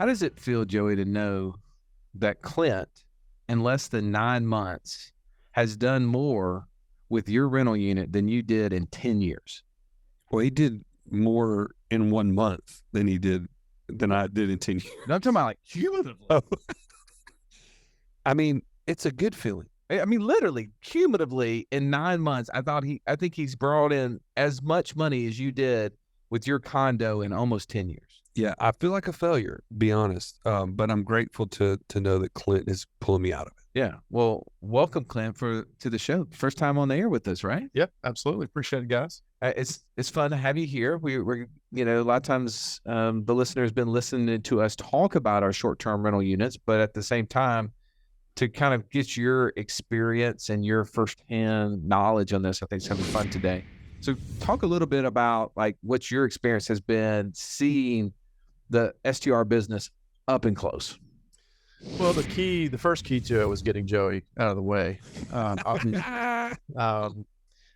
How does it feel, Joey, to know that Clint, in less than 9 months, has done more with your rental unit than you did in 10 years? Well, he did more in 1 month than I did in 10 years. No, I'm talking about like cumulatively. Oh. I mean, it's a good feeling. I mean, literally, cumulatively in 9 months, I think he's brought in as much money as you did with your condo in almost 10 years. Yeah, I feel like a failure, to be honest. But I'm grateful to know that Clint is pulling me out of it. Yeah. Well, welcome, Clint, to the show. First time on the air with us, right? Yep, absolutely. Appreciate it, guys. It's fun to have you here. We're a lot of times the listener has been listening to us talk about our short-term rental units, but at the same time, to kind of get your experience and your firsthand knowledge on this, I think it's going to be fun today. So talk a little bit about like what your experience has been seeing the STR business up and close. Well, the first key to it was getting Joey out of the way.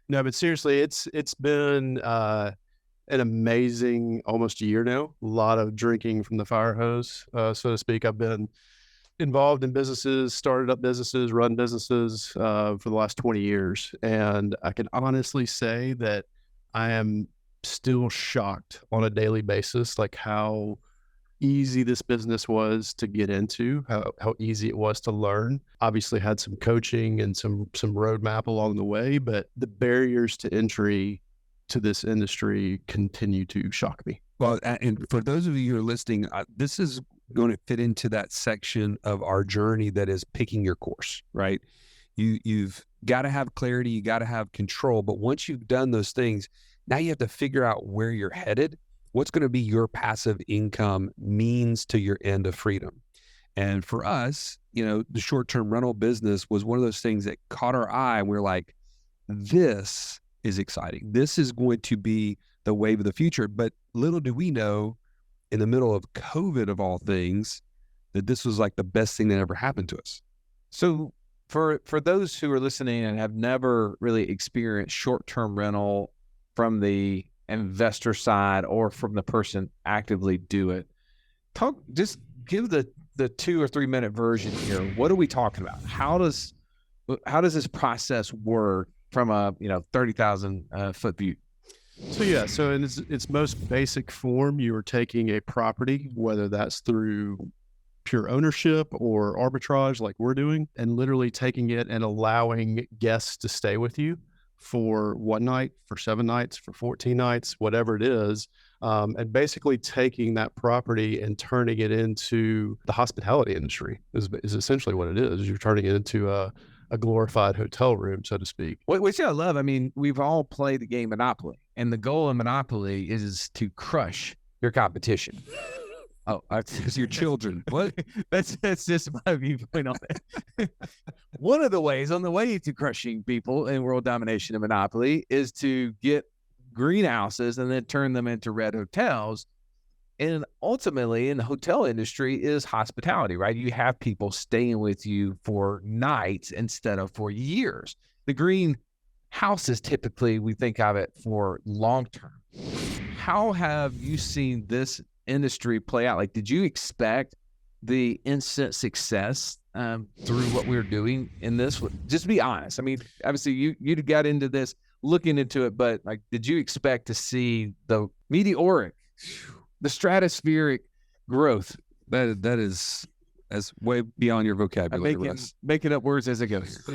No, but seriously, it's been an amazing almost a year now. A lot of drinking from the fire hose, so to speak. I've been involved in businesses, started up businesses, run businesses for the last 20 years. And I can honestly say that I am still shocked on a daily basis, like how easy this business was to get into, how easy it was to learn. Obviously had some coaching and some roadmap along the way, but the barriers to entry to this industry continue to shock me. Well, and for those of you who are listening, this is going to fit into that section of our journey that is picking your course, right? You've got to have clarity, you got to have control, but once you've done those things, now you have to figure out where you're headed, what's going to be your passive income means to your end of freedom. And for us, the short-term rental business was one of those things that caught our eye, and we're like, this is exciting. This is going to be the wave of the future. But little do we know, in the middle of COVID of all things, that this was like the best thing that ever happened to us. So for those who are listening and have never really experienced short-term rental from the investor side or from the person actively do it, just give the 2 or 3 minute version here. What are we talking about? How does this process work from a 30,000 foot view? So in its most basic form, you are taking a property, whether that's through pure ownership or arbitrage like we're doing, and literally taking it and allowing guests to stay with you for 1 night, for 7 nights, for 14 nights, whatever it is, and basically taking that property and turning it into the hospitality industry is essentially what it is. You're turning it into a glorified hotel room, so to speak. Which I love. I mean, we've all played the game Monopoly, and the goal of Monopoly is to crush your competition. Oh, it's your children. What? That's just my viewpoint on it. One of the ways on the way to crushing people in world domination of Monopoly is to get greenhouses and then turn them into red hotels. And ultimately, in the hotel industry is hospitality, right? You have people staying with you for nights instead of for years. The green houses, typically, we think of it for long-term. How have you seen this industry play out? Like, did you expect the instant success through what we're doing in this? Just be honest. I mean, obviously, you got into this looking into it, but like, did you expect to see the meteoric, the stratospheric growth? That's way beyond your vocabulary. Making up words as it goes.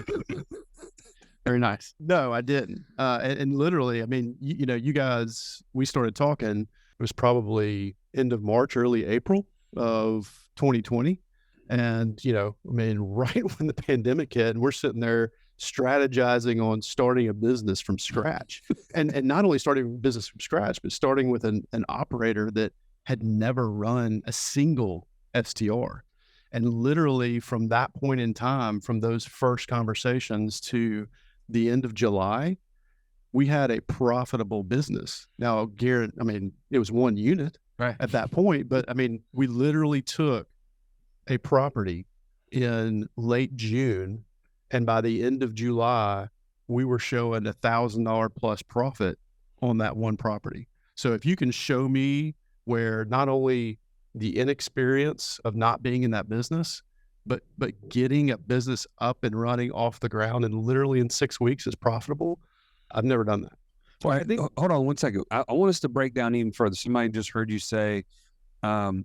Very nice. No, I didn't. And literally, I mean, you guys, we started talking, it was probably end of March, early April of 2020. And, right when the pandemic hit, and we're sitting there strategizing on starting a business from scratch. and not only starting a business from scratch, but starting with an operator that had never run a single STR. And literally from that point in time, from those first conversations to the end of July, we had a profitable business. Now, Garrett, it was 1 unit at that point, but we literally took a property in late June, and by the end of July, we were showing $1,000 plus profit on that one property. So if you can show me where not only the inexperience of not being in that business, but getting a business up and running off the ground and literally in 6 weeks is profitable. I've never done that. Well, I think, hold on one second. I want us to break down even further. Somebody just heard you say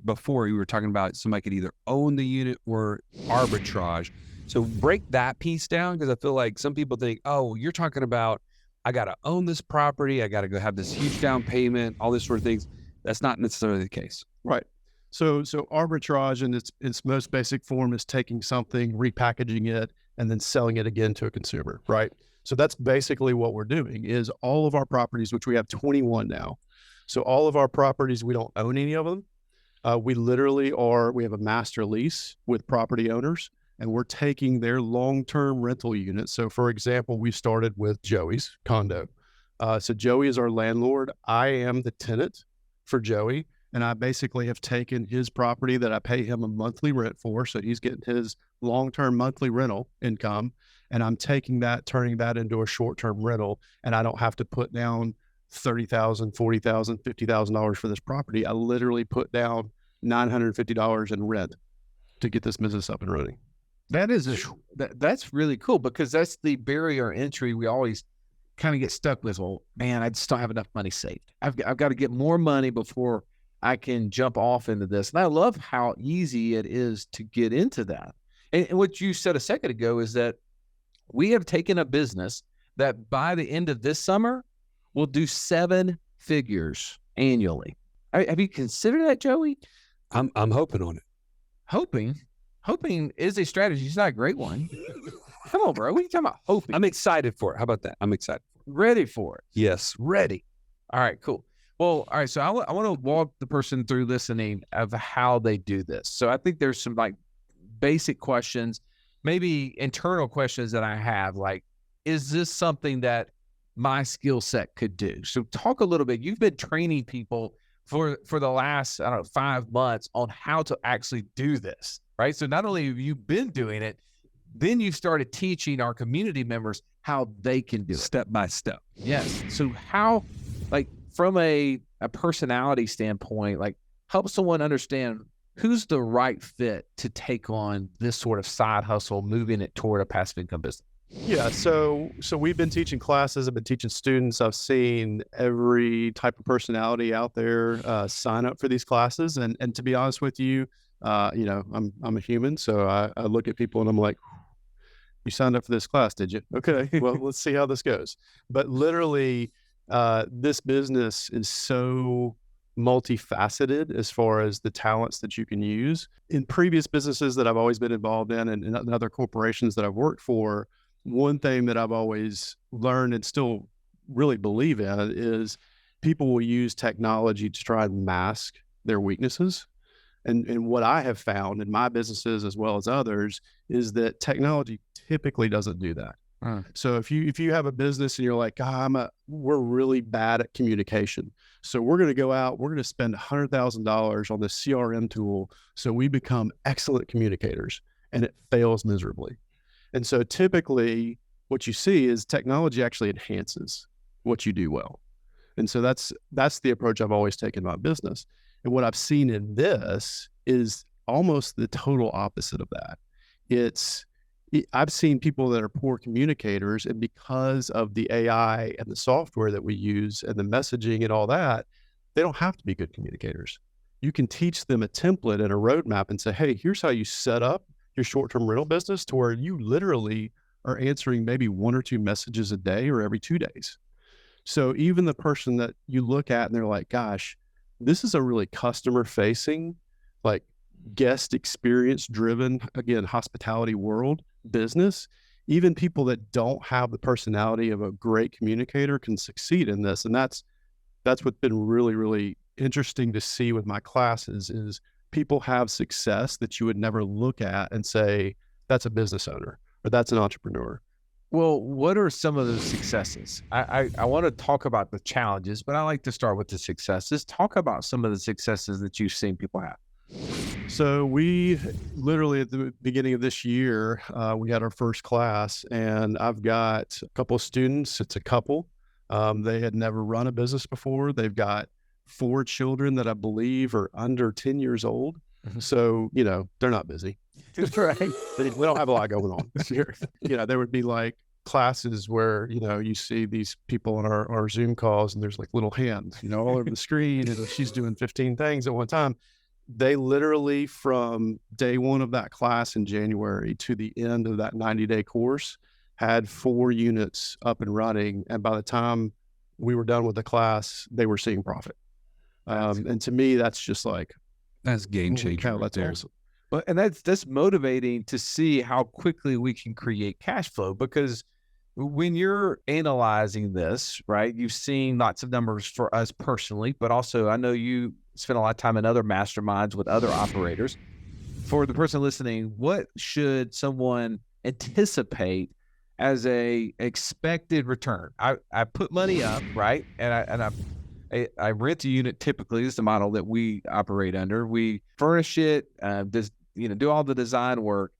before, you were talking about somebody could either own the unit or arbitrage. So break that piece down, because I feel like some people think, oh, you're talking about, I got to own this property, I got to go have this huge down payment, all this sort of things. That's not necessarily the case. Right. So arbitrage in its most basic form is taking something, repackaging it, and then selling it again to a consumer, right? So that's basically what we're doing. Is all of our properties, which we have 21 now. So all of our properties, we don't own any of them. We have a master lease with property owners, and we're taking their long-term rental units. So for example, we started with Joey's condo. So Joey is our landlord. I am the tenant for Joey. And I basically have taken his property that I pay him a monthly rent for. So he's getting his long-term monthly rental income. And I'm taking that, turning that into a short-term rental. And I don't have to put down $30,000, $40,000, $50,000 for this property. I literally put down $950 in rent to get this business up and running. That's really cool, because that's the barrier entry we always kind of get stuck with. Well, man, I just don't have enough money saved. I've got to get more money before I can jump off into this. And I love how easy it is to get into that. And what you said a second ago is that we have taken a business that by the end of this summer will do 7 figures annually. Have you considered that, Joey? I'm hoping on it. Hoping is a strategy. It's not a great one. Come on, bro. What are you talking about? Hoping. I'm excited for it. How about that? I'm excited. Ready for it. Yes, ready. All right, cool. Well, all right. So I want to walk the person through listening of how they do this. So I think there's some like basic questions, maybe internal questions that I have, like, is this something that my skill set could do? So talk a little bit. You've been training people for the last, 5 months on how to actually do this, right? So not only have you been doing it, then you started teaching our community members how they can do it. Step by step. Yes. So how, like, from a personality standpoint, like, help someone understand who's the right fit to take on this sort of side hustle, moving it toward a passive income business. Yeah. So we've been teaching classes. I've been teaching students. I've seen every type of personality out there sign up for these classes. And to be honest with you, I'm a human. So I look at people and I'm like, you signed up for this class, did you? Okay, well, let's see how this goes. But literally, this business is so multifaceted as far as the talents that you can use. In previous businesses that I've always been involved in and other corporations that I've worked for, one thing that I've always learned and still really believe in is people will use technology to try and mask their weaknesses. And what I have found in my businesses as well as others is that technology typically doesn't do that. So if you have a business and you're like, we're really bad at communication, so we're going to go out, we're going to spend $100,000 on this CRM tool so we become excellent communicators, and it fails miserably. And so typically what you see is technology actually enhances what you do well. And so that's the approach I've always taken in my business. And what I've seen in this is almost the total opposite of that. I've seen people that are poor communicators, and because of the AI and the software that we use and the messaging and all that, they don't have to be good communicators. You can teach them a template and a roadmap and say, hey, here's how you set up your short-term rental business to where you literally are answering maybe 1 or 2 messages a day or every 2 days. So even the person that you look at and they're like, gosh, this is a really customer-facing, like guest experience-driven, again, hospitality world business, even people that don't have the personality of a great communicator can succeed in this. And that's what's been really, really interesting to see with my classes is people have success that you would never look at and say, that's a business owner or that's an entrepreneur. Well, what are some of those successes? I want to talk about the challenges, but I like to start with the successes. Talk about some of the successes that you've seen people have. So we literally at the beginning of this year, we had our first class, and I've got a couple of students. It's a couple. They had never run a business before. They've got 4 children that I believe are under 10 years old. So, they're not busy. Right. We don't have a lot going on here. There would be like classes where, you see these people on our Zoom calls and there's like little hands, all over the screen, and she's doing 15 things at one time. They literally, from day one of that class in January to the end of that 90-day course, had 4 units up and running. And by the time we were done with the class, they were seeing profit. And to me, that's just like, that's game changer. Cow, that's awesome. Well, and that's motivating to see how quickly we can create cash flow, because when you're analyzing this, right, you've seen lots of numbers for us personally, but also I know you spend a lot of time in other masterminds with other operators. For the person listening, what should someone anticipate as a expected return? I put money up, right, and I rent a unit. Typically, this is the model that we operate under. We furnish it, do all the design work.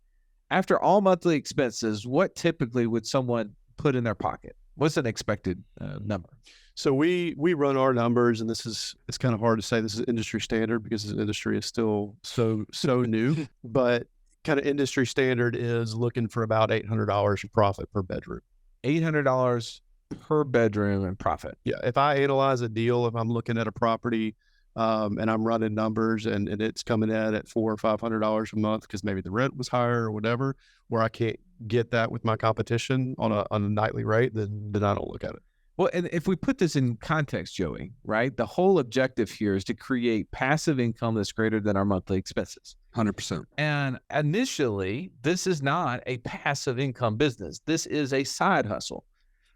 After all monthly expenses, what typically would someone put in their pocket? What's an expected number? So we run our numbers, and it's kind of hard to say this is industry standard because this industry is still so new, but kind of industry standard is looking for about $800 in profit per bedroom. $800 per bedroom in profit. Yeah. If I analyze a deal, if I'm looking at a property and I'm running numbers and it's coming in at $400 or $500 a month because maybe the rent was higher or whatever, where I can't get that with my competition on a nightly rate, then I don't look at it. Well, and if we put this in context, Joey, right, the whole objective here is to create passive income that's greater than our monthly expenses. 100%. And initially, this is not a passive income business. This is a side hustle.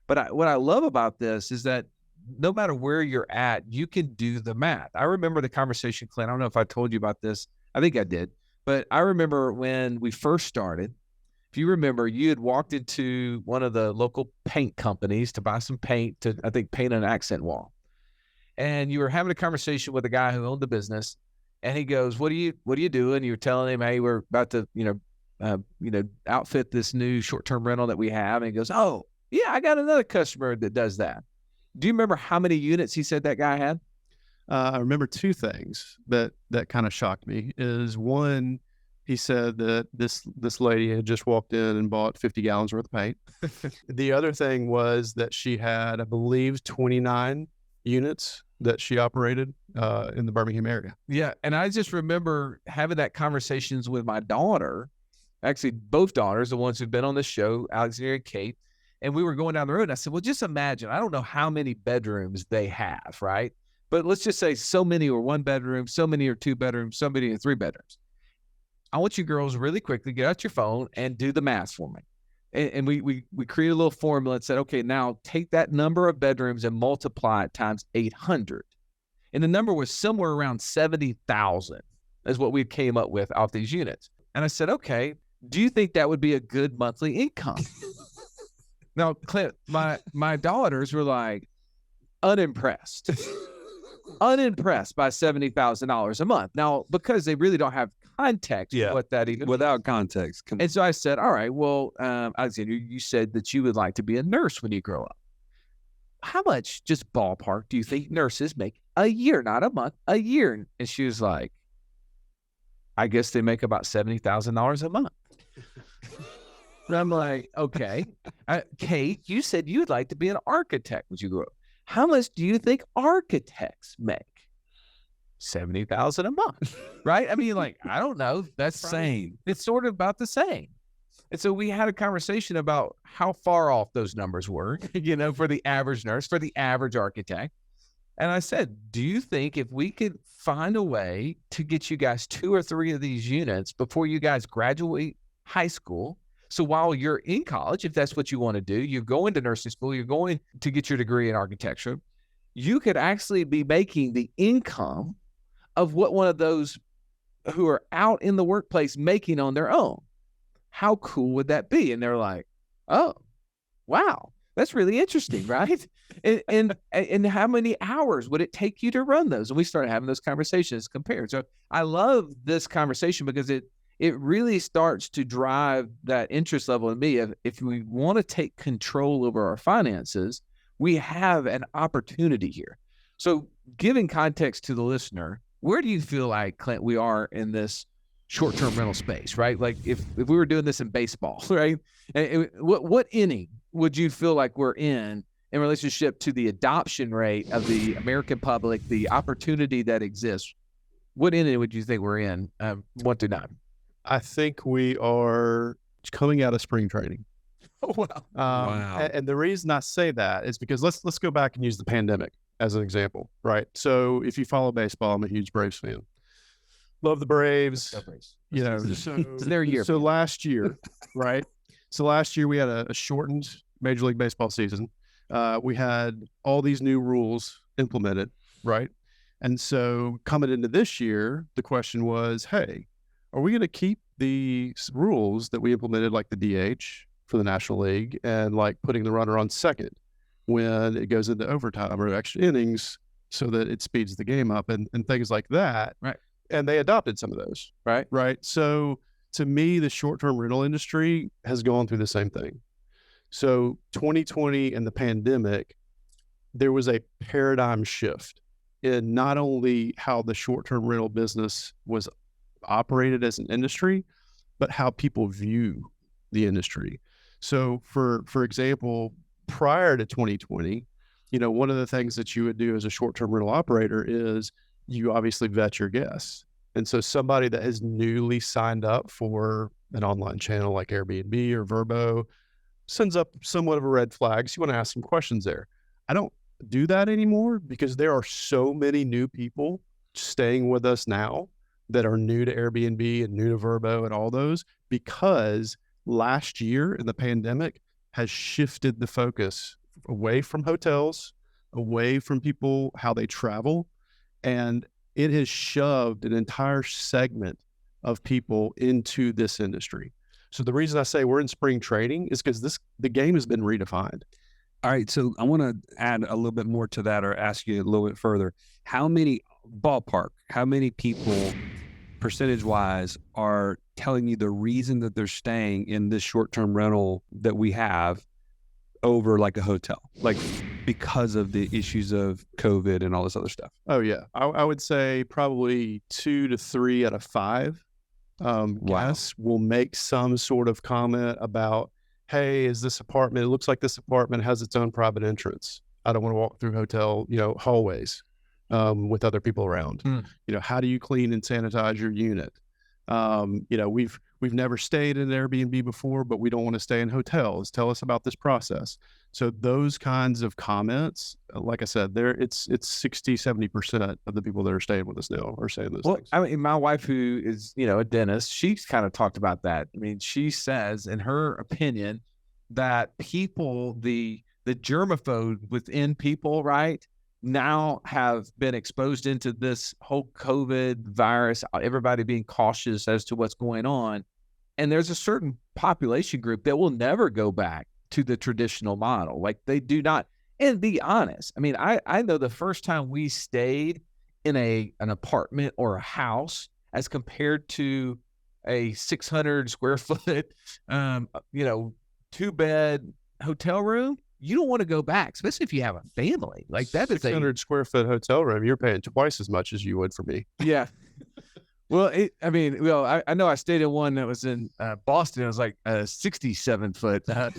But what I love about this is that no matter where you're at, you can do the math. I remember the conversation, Clint. I don't know if I told you about this. I think I did. But I remember when we first started, if you remember, you had walked into one of the local paint companies to buy some paint to, I think, paint an accent wall. And you were having a conversation with a guy who owned the business. And he goes, what are you doing? You were telling him, hey, we're about to, outfit this new short-term rental that we have. And he goes, oh, yeah, I got another customer that does that. Do you remember how many units he said that guy had? I remember 2 things that kind of shocked me. Is one, he said that this lady had just walked in and bought 50 gallons worth of paint. The other thing was that she had, I believe, 29 units that she operated in the Birmingham area. Yeah, and I just remember having that conversations with my daughter, actually both daughters, the ones who've been on the show, Alexandria and Kate. And we were going down the road and I said, well, just imagine, I don't know how many bedrooms they have, right? But let's just say so many are 1 bedroom, so many are 2 bedrooms, so many are 3 bedrooms. I want you girls really quickly get out your phone and do the math for me. And we created a little formula and said, okay, now take that number of bedrooms and multiply it times 800. And the number was somewhere around 70,000 is what we came up with off these units. And I said, okay, do you think that would be a good monthly income? Now, Clint, my daughters were like unimpressed by $70,000 a month. Now, because they really don't have context of what that even without means. context. And so I said, all right, well, Alexander, you said that you would like to be a nurse when you grow up. How much, just ballpark, do you think nurses make a year, not a month, a year? And she was like, I guess they make about $70,000 a month. And I'm like, okay. Kate, you said you'd like to be an architect when you grow up. How much do you think architects make? $70,000 a month, right? I mean, like, I don't know. That's same. It's sort of about the same. And so we had a conversation about how far off those numbers were, for the average nurse, for the average architect. And I said, do you think if we could find a way to get you guys 2 or 3 of these units before you guys graduate high school? So while you're in college, if that's what you want to do, you're going to nursing school, you're going to get your degree in architecture, you could actually be making the income of what one of those who are out in the workplace making on their own. How cool would that be? And they're like, oh, wow, that's really interesting, right? And how many hours would it take you to run those? And we started having those conversations compared. So I love this conversation because it really starts to drive that interest level in me. If we want to take control over our finances, we have an opportunity here. So giving context to the listener, where do you feel like, Clint, we are in this short-term rental space, right? Like if we were doing this in baseball, right? What inning would you feel like we're in relationship to the adoption rate of the American public, the opportunity that exists? What inning would you think we're in, 1 through 9? I think we are coming out of spring training. Oh, wow. Wow. And the reason I say that is because let's go back and use the pandemic as an example, right? So if you follow baseball, I'm a huge Braves fan. Love the Braves. You know, It's their year. So last year, right? So last year we had a shortened Major League Baseball season. We had all these new rules implemented, right? And so coming into this year, the question was, hey, are we going to keep the rules that we implemented, like the DH for the National League and like putting the runner on second when it goes into overtime or extra innings so that it speeds the game up and things like that. Right. And they adopted some of those. Right. Right. So to me, the short-term rental industry has gone through the same thing. So 2020 and the pandemic, there was a paradigm shift in not only how the short-term rental business was operated as an industry, but how people view the industry. So for example, prior to 2020, you know, one of the things that you would do as a short-term rental operator is you obviously vet your guests. And so somebody that has newly signed up for an online channel like Airbnb or Vrbo sends up somewhat of a red flag. So you want to ask some questions there. I don't do that anymore because there are so many new people staying with us now that are new to Airbnb and new to Vrbo and all those, because last year in the pandemic has shifted the focus away from hotels, away from people, how they travel. And it has shoved an entire segment of people into this industry. So the reason I say we're in spring training is because the game has been redefined. All right. So I want to add a little bit more to that, or ask you a little bit further. How many people percentage wise are telling you the reason that they're staying in this short-term rental that we have over like a hotel, like because of the issues of COVID and all this other stuff? Oh yeah. I would say probably 2 to 3 out of 5 guests will make some sort of comment about, hey, is this apartment, it looks like this apartment has its own private entrance. I don't want to walk through hotel, hallways with other people around. How do you clean and sanitize your unit? We've never stayed in an Airbnb before, but we don't want to stay in hotels. Tell us about this process. So those kinds of comments, like I said, it's 60, 70% of the people that are staying with us now are saying those things. I mean, my wife, who is, a dentist, she's kind of talked about that. I mean, she says, in her opinion, that people, the germaphobe within people, right, now have been exposed into this whole COVID virus, everybody being cautious as to what's going on. And there's a certain population group that will never go back to the traditional model. Like, they do not. And be honest, I mean, I know the first time we stayed in an apartment or a house as compared to a 600 square foot, 2-bed hotel room, you don't want to go back, especially if you have a family. Like, that is 600 square foot hotel room, you're paying twice as much as you would for me. Yeah. Well, I know I stayed in one that was in Boston. It was like a 67 foot. But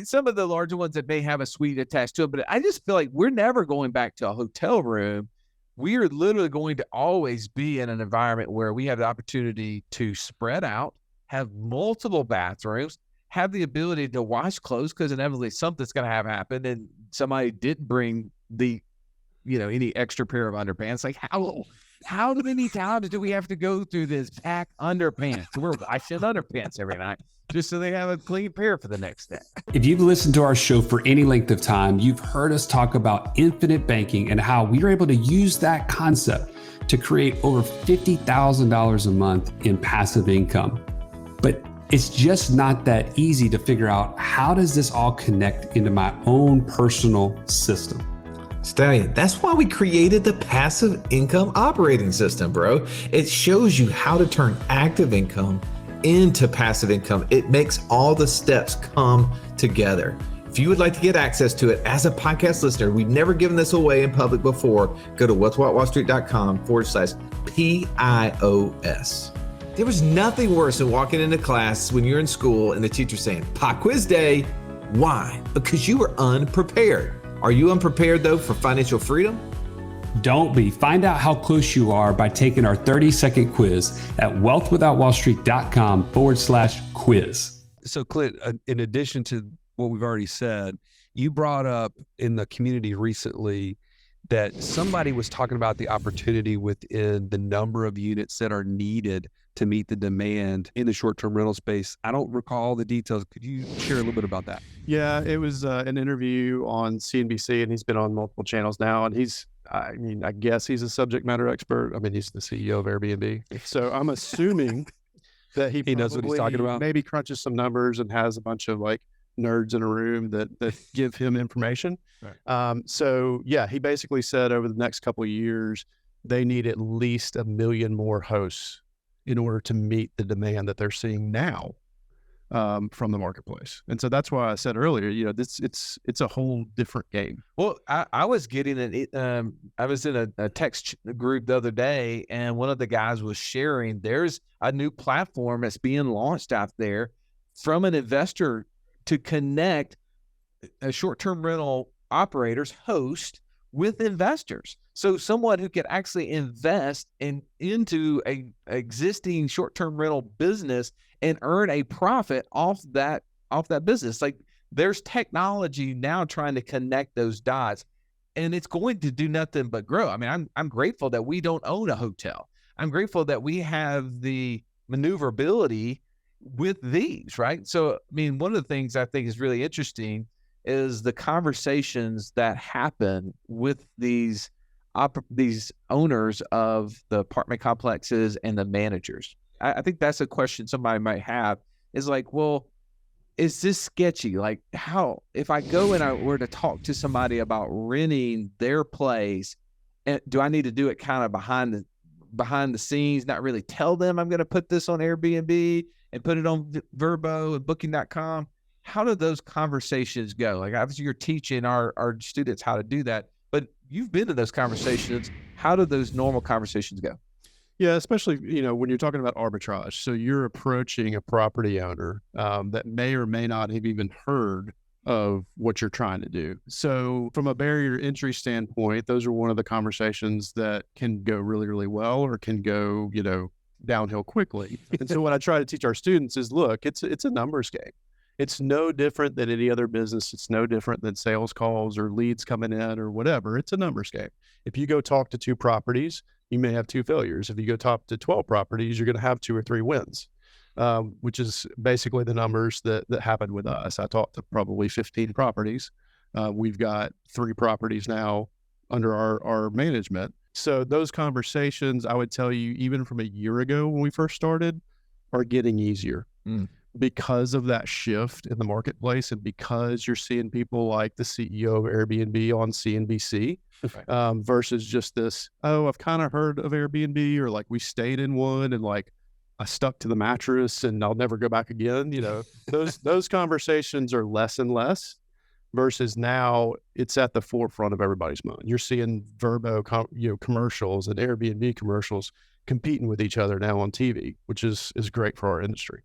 some of the larger ones that may have a suite attached to it. But I just feel like we're never going back to a hotel room. We are literally going to always be in an environment where we have the opportunity to spread out, have multiple bathrooms, have the ability to wash clothes, because inevitably something's going to have happened and somebody didn't bring any extra pair of underpants. Like, how many times do we have to go through this pack underpants? We're washing underpants every night just so they have a clean pair for the next day. If you've listened to our show for any length of time, you've heard us talk about infinite banking and how we are able to use that concept to create over $50,000 a month in passive income. But it's just not that easy to figure out, how does this all connect into my own personal system? Stallion, that's why we created the passive income operating system, bro. It shows you how to turn active income into passive income. It makes all the steps come together. If you would like to get access to it as a podcast listener, we've never given this away in public before. Go to what'swhatwallstreet.com/PIOS. There was nothing worse than walking into class when you're in school and the teacher saying, pop quiz day. Why? Because you were unprepared. Are you unprepared though for financial freedom? Don't be. Find out how close you are by taking our 30-second quiz at wealthwithoutwallstreet.com/quiz. So Clint, in addition to what we've already said, you brought up in the community recently that somebody was talking about the opportunity within the number of units that are needed to meet the demand in the short-term rental space. I don't recall the details. Could you share a little bit about that? Yeah, it was an interview on CNBC, and he's been on multiple channels now. And I guess he's a subject matter expert. I mean, he's the CEO of Airbnb. So I'm assuming that he knows what he's talking about. Maybe crunches some numbers and has a bunch of like nerds in a room that give him information. Right. So yeah, he basically said over the next couple of years, they need at least 1 million more hosts in order to meet the demand that they're seeing now from the marketplace. And so that's why I said earlier, it's a whole different game. Well, I was getting I was in a text group the other day, and one of the guys was sharing there's a new platform that's being launched out there from an investor to connect a short-term rental operators host with investors. So someone who could actually invest into a existing short-term rental business and earn a profit off that business. Like there's technology now trying to connect those dots, and it's going to do nothing but grow. I mean, I'm grateful that we don't own a hotel. I'm grateful that we have the maneuverability with these, right? So, I mean, one of the things I think is really interesting is the conversations that happen with these owners of the apartment complexes and the managers. I think that's a question somebody might have is like, well, is this sketchy? Like how, if I go and I were to talk to somebody about renting their place, do I need to do it kind of behind the scenes, not really tell them I'm going to put this on Airbnb and put it on Vrbo and booking.com? How do those conversations go? Like obviously you're teaching our students how to do that, but you've been to those conversations. How do those normal conversations go? Yeah, especially, when you're talking about arbitrage. So you're approaching a property owner that may or may not have even heard of what you're trying to do. So from a barrier entry standpoint, those are one of the conversations that can go really, really well or can go, downhill quickly. And so what I try to teach our students is, look, it's a numbers game. It's no different than any other business. It's no different than sales calls or leads coming in or whatever. It's a numbers game. If you go talk to 2 properties, you may have 2 failures. If you go talk to 12 properties, you're going to have 2 or 3 wins, which is basically the numbers that happened with us. I talked to probably 15 properties. We've got 3 properties now under our management. So those conversations, I would tell you, even from a year ago when we first started, are getting easier. Because of that shift in the marketplace and because you're seeing people like the CEO of Airbnb on CNBC versus just this, I've kind of heard of Airbnb, or like we stayed in one and like I stuck to the mattress and I'll never go back again. Those conversations are less and less versus now it's at the forefront of everybody's mind. You're seeing Vrbo commercials and Airbnb commercials competing with each other now on TV, which is great for our industry.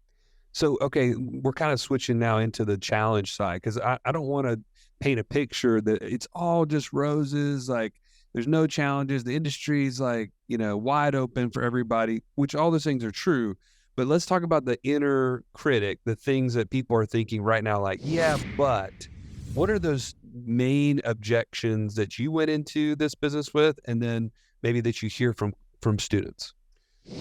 So, okay, we're kind of switching now into the challenge side because I don't want to paint a picture that it's all just roses, like there's no challenges. The industry is like, wide open for everybody, which all those things are true. But let's talk about the inner critic, the things that people are thinking right now, like, yeah, but what are those main objections that you went into this business with and then maybe that you hear from students?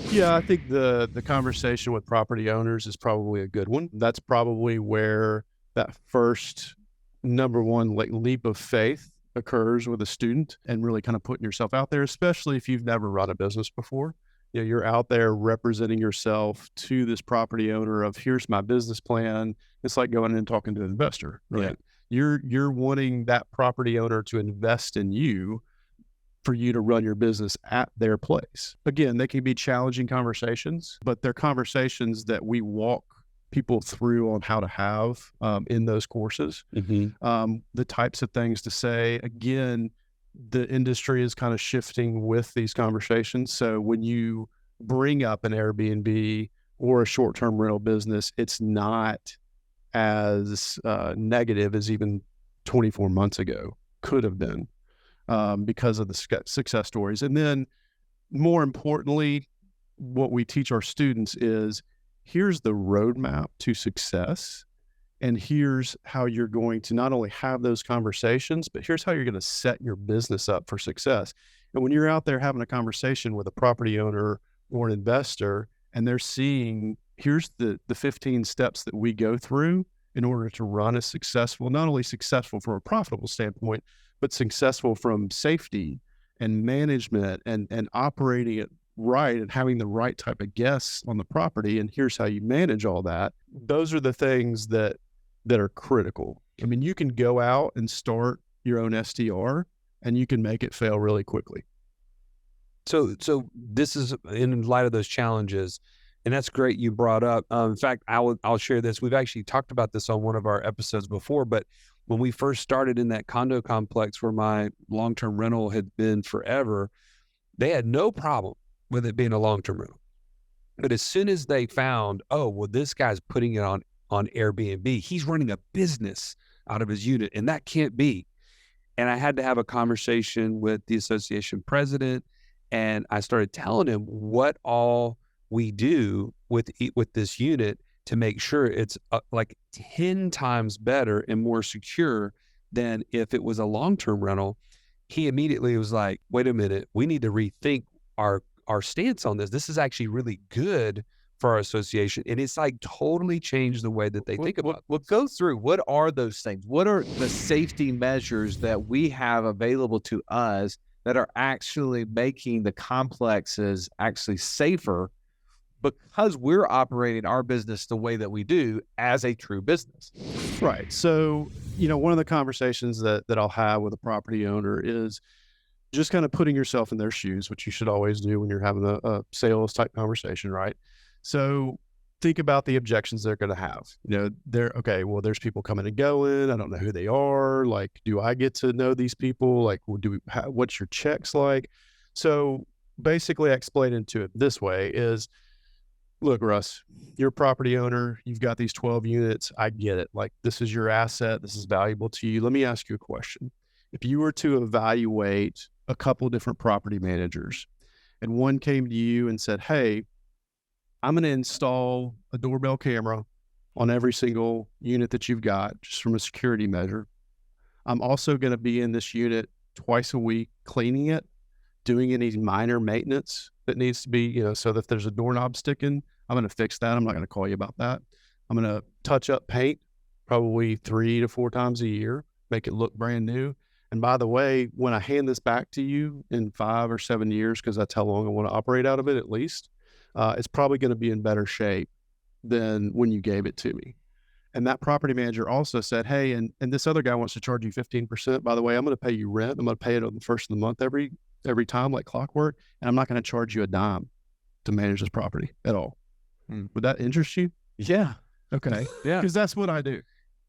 Yeah, I think the conversation with property owners is probably a good one. That's probably where that first number one leap of faith occurs with a student and really kind of putting yourself out there, especially if you've never run a business before. You're out there representing yourself to this property owner of here's my business plan. It's like going in and talking to an investor, right? Yeah. You're wanting that property owner to invest in you for you to run your business at their place. Again, they can be challenging conversations, but they're conversations that we walk people through on how to have in those courses. The types of things to say. Again, the industry is kind of shifting with these conversations. So when you bring up an Airbnb or a short-term rental business, it's not as negative as even 24 months ago could have been because of the success stories. And then more importantly, what we teach our students is here's the roadmap to success. And here's how you're going to not only have those conversations, but here's how you're going to set your business up for success. And when you're out there having a conversation with a property owner or an investor, and they're seeing, here's the 15 steps that we go through in order to run a successful, not only successful from a profitable standpoint, but successful from safety and management and operating it right and having the right type of guests on the property. And here's how you manage all that. Those are the things that are critical. I mean, you can go out and start your own STR and you can make it fail really quickly. So this is in light of those challenges, and that's great you brought up. In fact, I'll share this. We've actually talked about this on one of our episodes before, but when we first started in that condo complex where my long-term rental had been forever, they had no problem with it being a long-term rental. But as soon as they found, oh, well, this guy's putting it on Airbnb, he's running a business out of his unit, and that can't be. And I had to have a conversation with the association president, and I started telling him what all we do with this unit to make sure it's like 10 times better and more secure than if it was a long-term rental. He immediately was like, wait a minute, we need to rethink our stance on this. This is actually really good for our association. And it's like totally changed the way that they think about it. Well, go through. What are those things? What are the safety measures that we have available to us that are actually making the complexes actually safer because we're operating our business the way that we do as a true business? Right. So, one of the conversations that I'll have with a property owner is just kind of putting yourself in their shoes, which you should always do when you're having a sales type conversation, right? So think about the objections they're going to have. There's people coming and going. I don't know who they are. Like, do I get to know these people? Like, what's your checks like? So basically I explain it to it this way is, look, Russ, you're a property owner. You've got these 12 units. I get it. Like, this is your asset. This is valuable to you. Let me ask you a question. If you were to evaluate a couple different property managers and one came to you and said, hey, I'm going to install a doorbell camera on every single unit that you've got just from a security measure. I'm also going to be in this unit twice a week, cleaning it, doing any minor maintenance that needs to be, so that if there's a doorknob sticking, I'm going to fix that. I'm not going to call you about that. I'm going to touch up paint probably 3 to 4 times a year, make it look brand new. And by the way, when I hand this back to you in 5 or 7 years, because that's how long I want to operate out of it at least, it's probably going to be in better shape than when you gave it to me. And that property manager also said, hey, and this other guy wants to charge you 15%. By the way, I'm going to pay you rent. I'm going to pay it on the first of the month every time, like clockwork. And I'm not going to charge you a dime to manage this property at all. Would that interest you? Yeah. Okay. Yeah. Because that's what I do,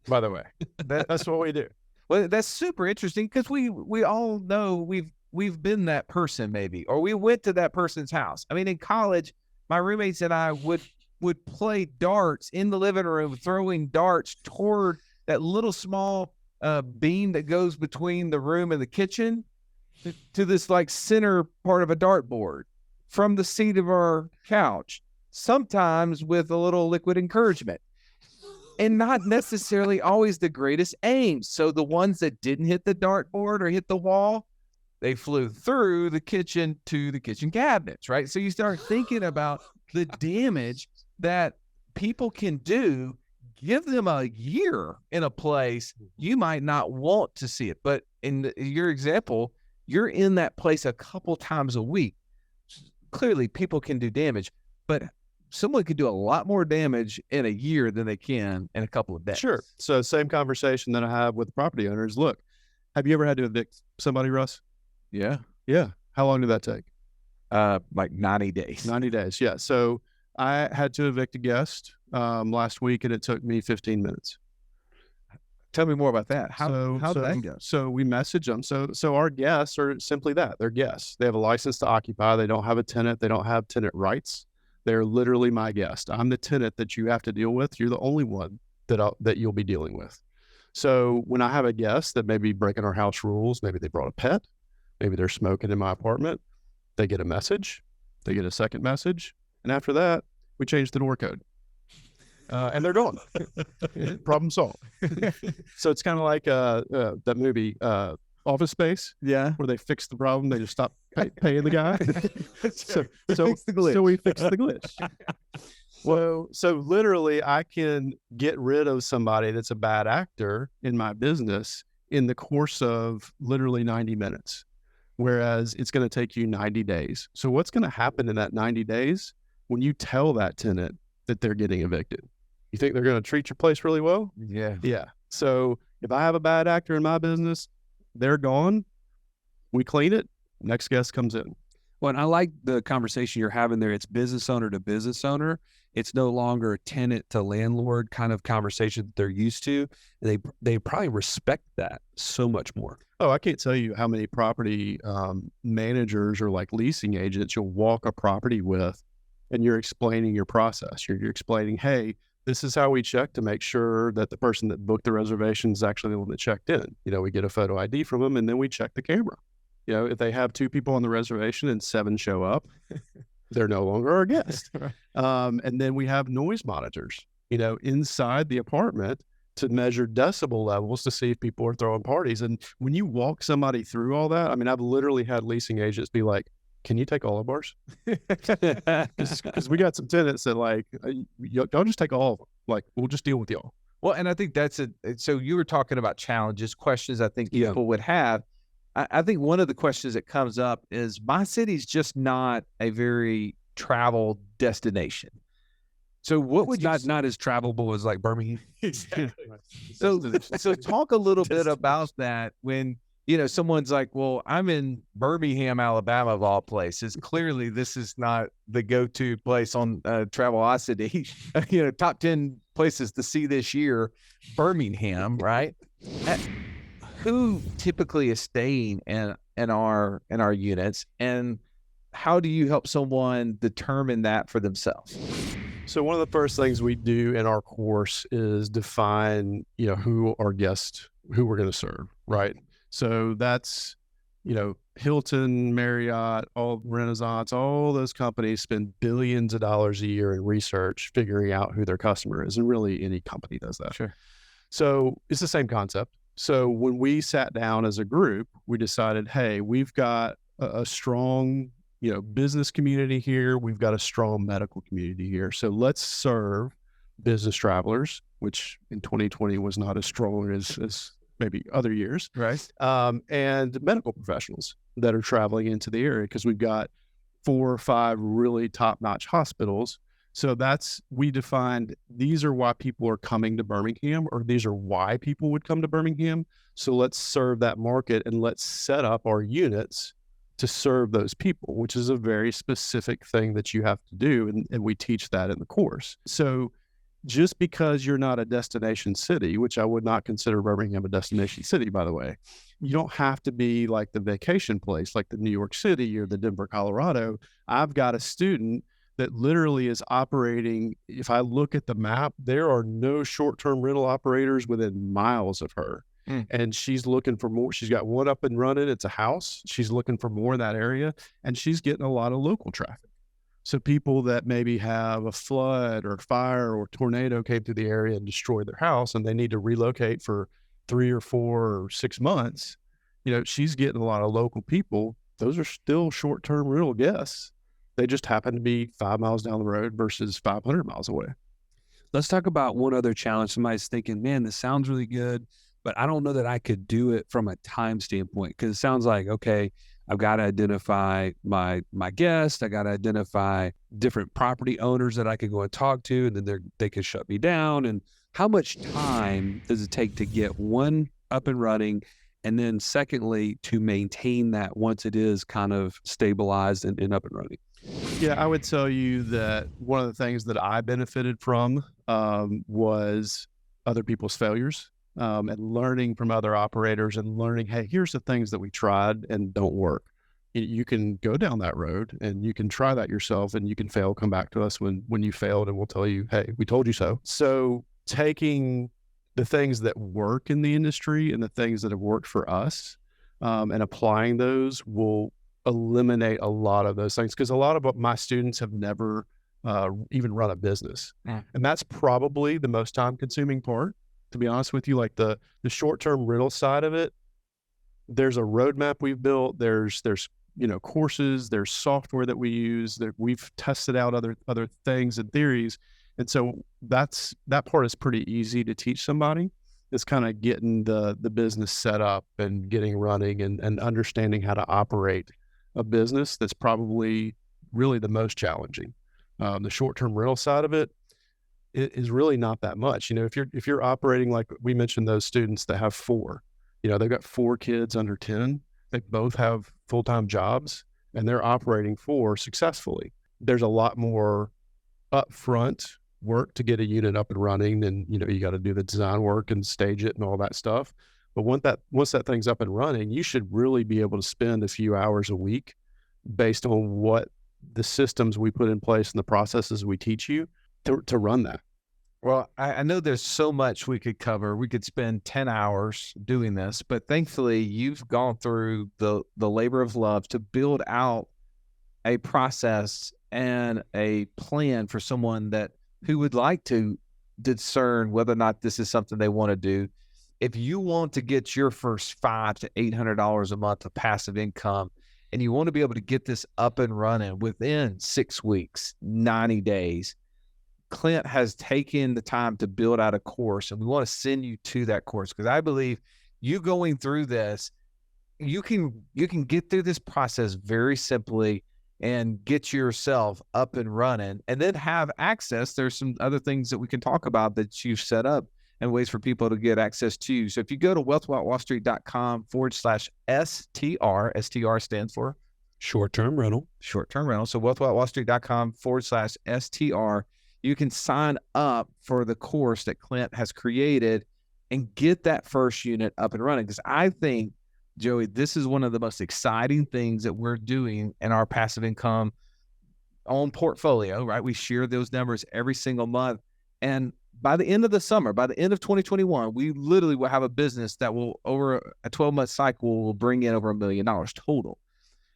by the way. That's what we do. Well, that's super interesting because we all know we've been that person maybe, or we went to that person's house. I mean, in college, my roommates and I would play darts in the living room, throwing darts toward that little small beam that goes between the room and the kitchen to this like center part of a dartboard from the seat of our couch, sometimes with a little liquid encouragement. And not necessarily always the greatest aim. So the ones that didn't hit the dartboard or hit the wall, they flew through the kitchen to the kitchen cabinets, right? So you start thinking about the damage that people can do. Give them a year in a place, you might not want to see it. But in your example, you're in that place a couple times a week. Clearly, people can do damage, but someone could do a lot more damage in a year than they can in a couple of days. Sure. So same conversation that I have with property owners. Look, have you ever had to evict somebody, Russ? Yeah. Yeah. How long did that take? Like 90 days. 90 days. Yeah. So I had to evict a guest last week, and it took me 15 minutes. Tell me more about that. How did that go? So we message them. So our guests are simply that. They're guests. They have a license to occupy. They don't have a tenant. They don't have tenant rights. They're literally my guest. I'm the tenant that you have to deal with. You're the only one that you'll be dealing with. So when I have a guest that may be breaking our house rules, maybe they brought a pet, maybe they're smoking in my apartment, they get a message, they get a second message, and after that, we change the door code. And they're gone. Problem solved. So it's kind of like that movie, Office Space. Yeah. Where they fix the problem. They just stop paying the guy. so fix the glitch. So we fix the glitch. Well, so literally I can get rid of somebody that's a bad actor in my business in the course of literally 90 minutes, whereas it's going to take you 90 days. So what's going to happen in that 90 days when you tell that tenant that they're getting evicted? You think they're going to treat your place really well? Yeah. Yeah. So if I have a bad actor in my business, they're gone. We clean it. Next guest comes in. Well, and I like the conversation you're having there. It's business owner to business owner. It's no longer tenant to landlord kind of conversation that they're used to. They probably respect that so much more. Oh, I can't tell you how many property managers or like leasing agents you'll walk a property with, and you're explaining your process. You're explaining, hey, this is how we check to make sure that the person that booked the reservation is actually the one that checked in. You know, we get a photo ID from them, and then we check the camera. You know, if they have 2 people on the reservation and 7 show up, they're no longer our guest. Right. And then we have noise monitors, you know, inside the apartment to measure decibel levels to see if people are throwing parties. And when you walk somebody through all that, I mean, I've literally had leasing agents be like, can you take all of ours? Because we got some tenants that like, y'all just take all of them. Like, we'll just deal with y'all. Well, and I think so you were talking about challenges, questions I think people would have. I think one of the questions that comes up is my city's just not a very traveled destination. So what would you not as travelable as like Birmingham? Exactly. So talk a little bit about that when, you know, someone's like, well, I'm in Birmingham, Alabama, of all places. Clearly, this is not the go-to place on Travelocity. You know, top 10 places to see this year, Birmingham, right? Who typically is staying in our units, and how do you help someone determine that for themselves? So one of the first things we do in our course is define, you know, who our guests, who we're going to serve, right? So that's, you know, Hilton, Marriott, all Renaissance, all those companies spend billions of dollars a year in research figuring out who their customer is. And really any company does that. Sure. So it's the same concept. So when we sat down as a group, we decided, hey, we've got a strong, you know, business community here. We've got a strong medical community here. So let's serve business travelers, which in 2020 was not as strong as maybe other years, right? And medical professionals that are traveling into the area, because we've got 4 or 5 really top-notch hospitals. So we defined these are why people are coming to Birmingham, or these are why people would come to Birmingham. So let's serve that market and let's set up our units to serve those people, which is a very specific thing that you have to do. And we teach that in the course. So just because you're not a destination city, which I would not consider Birmingham a destination city, by the way, you don't have to be like the vacation place, like the New York City or the Denver, Colorado. I've got a student that literally is operating. If I look at the map, there are no short-term rental operators within miles of her. And she's looking for more. She's got one up and running. It's a house. She's looking for more in that area, and she's getting a lot of local traffic. So people that maybe have a flood or fire or tornado came through the area and destroyed their house, and they need to relocate for 3 or 4 or 6 months, you know, she's getting a lot of local people. Those are still short-term rental guests. They just happen to be 5 miles down the road versus 500 miles away. Let's talk about one other challenge. Somebody's thinking, man, this sounds really good, but I don't know that I could do it from a time standpoint, because it sounds like, okay, I've got to identify my guest. I got to identify different property owners that I could go and talk to, and then they could shut me down. And how much time does it take to get one up and running? And then secondly, to maintain that once it is kind of stabilized and up and running? Yeah, I would tell you that one of the things that I benefited from was other people's failures and learning from other operators and learning, hey, here's the things that we tried and don't work. You can go down that road and you can try that yourself and you can fail, come back to us when you failed and we'll tell you, hey, we told you so. So taking the things that work in the industry and the things that have worked for us and applying those will eliminate a lot of those things, because a lot of my students have never even run a business. And that's probably the most time consuming part, to be honest with you. Like the short-term rental side of it, there's a roadmap we've built. There's courses, there's software that we use, that we've tested out other things and theories. And so that part is pretty easy to teach somebody. It's kind of getting the business set up and getting running and understanding how to operate a business. That's probably really the most challenging. The short-term rental side of it is really not that much. If you're operating, like we mentioned, those students that have four, they've got 4 kids under 10. They both have full-time jobs and they're operating 4 successfully. There's a lot more upfront work to get a unit up and running, and you got to do the design work and stage it and all that stuff. But once that thing's up and running, you should really be able to spend a few hours a week based on what the systems we put in place and the processes we teach you to run that. Well, I know there's so much we could cover. We could spend 10 hours doing this, but thankfully you've gone through the labor of love to build out a process and a plan for someone who would like to discern whether or not this is something they want to do. If you want to get your first $500 to $800 a month of passive income, and you want to be able to get this up and running within 6 weeks, 90 days, Clint has taken the time to build out a course, and we want to send you to that course, because I believe you going through this, you can get through this process very simply and get yourself up and running, and then have access. There's some other things that we can talk about that you've set up and ways for people to get access to you. So if you go to wealthwithoutwallstreet.com/STR, STR stands for short-term rental. So wealthwithoutwallstreet.com/STR, you can sign up for the course that Clint has created and get that first unit up and running. Because I think, Joey, this is one of the most exciting things that we're doing in our passive income own portfolio, right? We share those numbers every single month. And by the end of the summer, by the end of 2021, we literally will have a business that will, over a 12-month cycle, will bring in over $1 million total.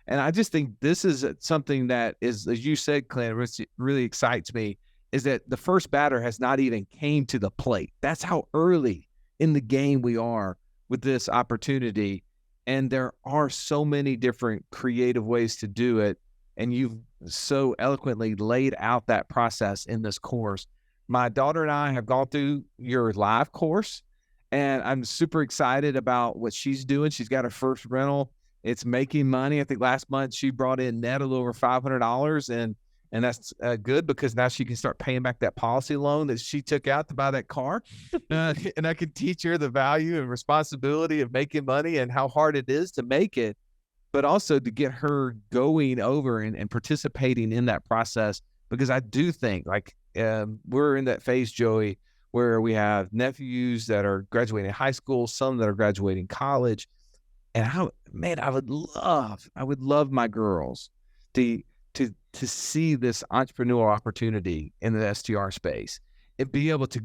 And I just think this is something that is, as you said, Clint, really excites me, is that the first batter has not even came to the plate. That's how early in the game we are with this opportunity. And there are so many different creative ways to do it. And you've so eloquently laid out that process in this course. My daughter and I have gone through your live course, and I'm super excited about what she's doing. She's got her first rental. It's making money. I think last month she brought in net a little over $500, and that's good, because now she can start paying back that policy loan that she took out to buy that car. And I can teach her the value and responsibility of making money and how hard it is to make it, but also to get her going over and participating in that process. Because I do think, like, we're in that phase, Joey, where we have nephews that are graduating high school, some that are graduating college. And I would love my girls to see this entrepreneurial opportunity in the STR space and be able to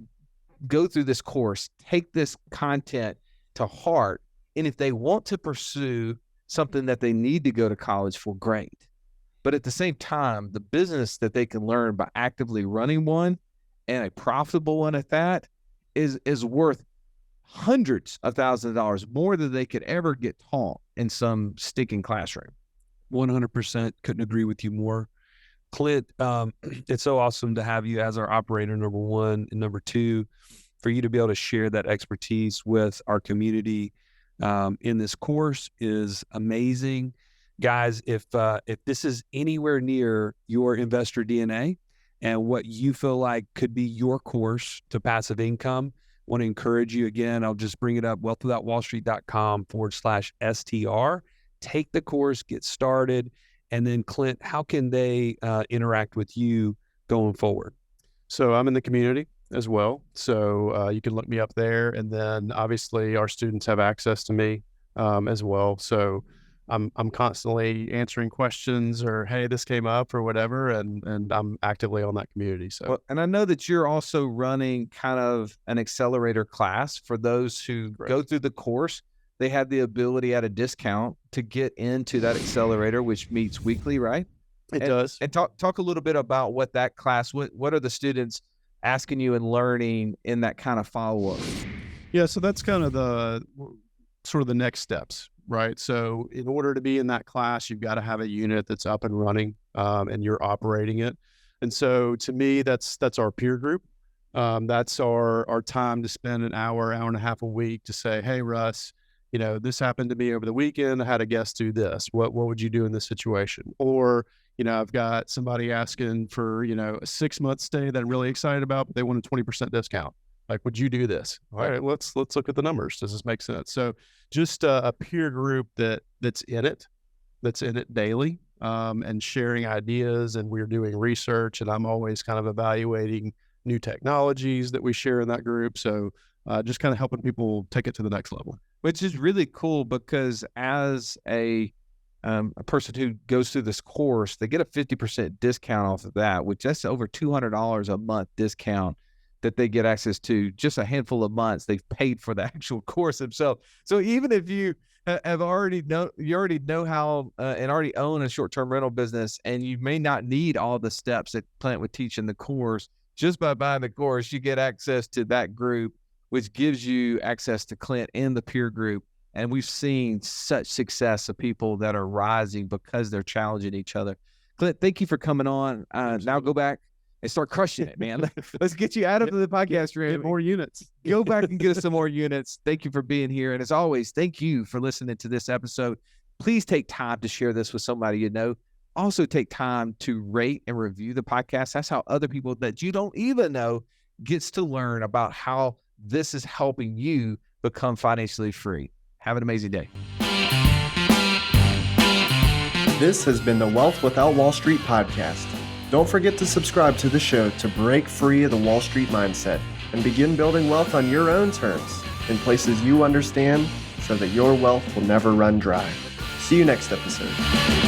go through this course, take this content to heart. And if they want to pursue something that they need to go to college for, great. But at the same time, the business that they can learn by actively running one, and a profitable one at that, is worth hundreds of thousands of dollars more than they could ever get taught in some stinking classroom. 100%. Couldn't agree with you more. Clint, it's so awesome to have you as our operator, number one, and number two, for you to be able to share that expertise with our community in this course is amazing. Guys, if this is anywhere near your investor DNA and what you feel like could be your course to passive income, I want to encourage you again. I'll just bring it up, wealthwithoutwallstreet.com/STR. Take the course, get started, And then Clint, how can they interact with you going forward? So I'm in the community as well. So you can look me up there. And then obviously our students have access to me as well. So I'm constantly answering questions or, hey, this came up or whatever. And I'm actively on that community. So, Well, and I know that you're also running kind of an accelerator class for those who go through the course. They have the ability at a discount to get into that accelerator, which meets weekly, right? it does. And talk a little bit about what that class, what are the students asking you and learning in that kind of follow-up? Yeah. So that's kind of the sort of the next steps, right? So in order to be in that class, you've got to have a unit that's up and running and you're operating it. And so to me, that's our peer group. That's our time to spend an hour and a half a week to say, hey, Russ, this happened to me over the weekend. I had a guest do this. What would you do in this situation? Or, I've got somebody asking for, a 6-month stay that I'm really excited about, but they want a 20% discount. Like, would you do this? All right, let's look at the numbers. Does this make sense? So just a peer group that's in it daily and sharing ideas. And we're doing research, and I'm always kind of evaluating new technologies that we share in that group. So just kind of helping people take it to the next level. Which is really cool because as a person who goes through this course, they get a 50% discount off of that, which that's over $200 a month discount that they get access to just a handful of months. They've paid for the actual course themselves. So even if you have already know how and already own a short-term rental business, and you may not need all the steps that Clint would teach in the course, just by buying the course, you get access to that group, which gives you access to Clint and the peer group. And we've seen such success of people that are rising because they're challenging each other. Clint, thank you for coming on. Now go back and start crushing it, man. Let's get you out of the podcast room. Get more units. Go back and get us some more units. Thank you for being here. And as always, thank you for listening to this episode. Please take time to share this with somebody you know. Also take time to rate and review the podcast. That's how other people that you don't even know gets to learn about how this is helping you become financially free. Have an amazing day. This has been the Wealth Without Wall Street podcast. Don't forget to subscribe to the show to break free of the Wall Street mindset and begin building wealth on your own terms in places you understand so that your wealth will never run dry. See you next episode.